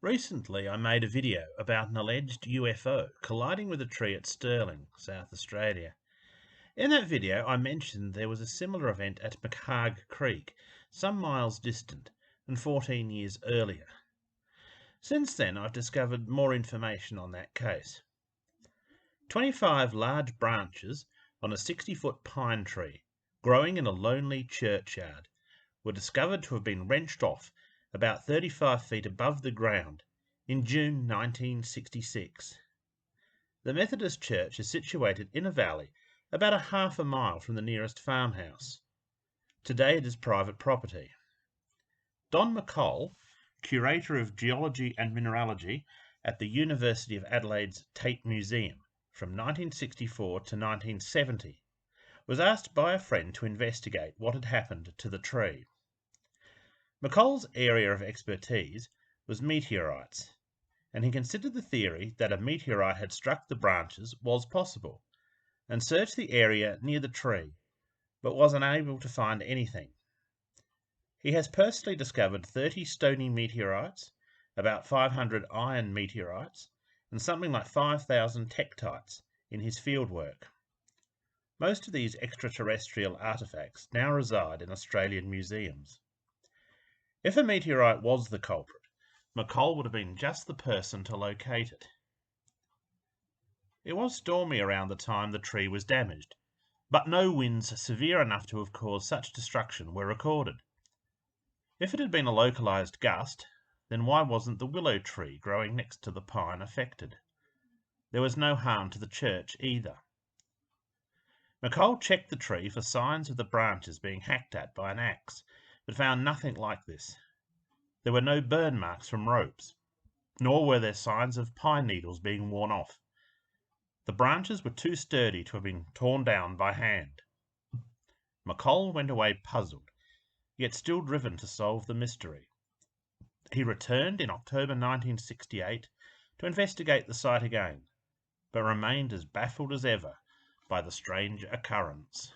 Recently, I made a video about an alleged UFO colliding with a tree at Stirling, South Australia. In that video, I mentioned there was a similar event at McHarg Creek, some miles distant, and 14 years earlier. Since then, I've discovered more information on that case. 25 large branches on a 60-foot pine tree, growing in a lonely churchyard, were discovered to have been wrenched off about 35 feet above the ground in June 1966. The Methodist church is situated in a valley about a half a mile from the nearest farmhouse. Today it is private property. Don McColl, Curator of Geology and Mineralogy at the University of Adelaide's Tate Museum from 1964 to 1970, was asked by a friend to investigate what had happened to the tree. McColl's area of expertise was meteorites, and he considered the theory that a meteorite had struck the branches was possible, and searched the area near the tree, but was unable to find anything. He has personally discovered 30 stony meteorites, about 500 iron meteorites, and something like 5,000 tektites in his fieldwork. Most of these extraterrestrial artifacts now reside in Australian museums. If a meteorite was the culprit, McColl would have been just the person to locate it. It was stormy around the time the tree was damaged, but no winds severe enough to have caused such destruction were recorded. If it had been a localized gust, then why wasn't the willow tree growing next to the pine affected? There was no harm to the church either. McColl checked the tree for signs of the branches being hacked at by an axe, but found nothing like this. There were no burn marks from ropes, nor were there signs of pine needles being worn off. The branches were too sturdy to have been torn down by hand. McColl went away puzzled, yet still driven to solve the mystery. He returned in October 1968 to investigate the site again, but remained as baffled as ever by the strange occurrence.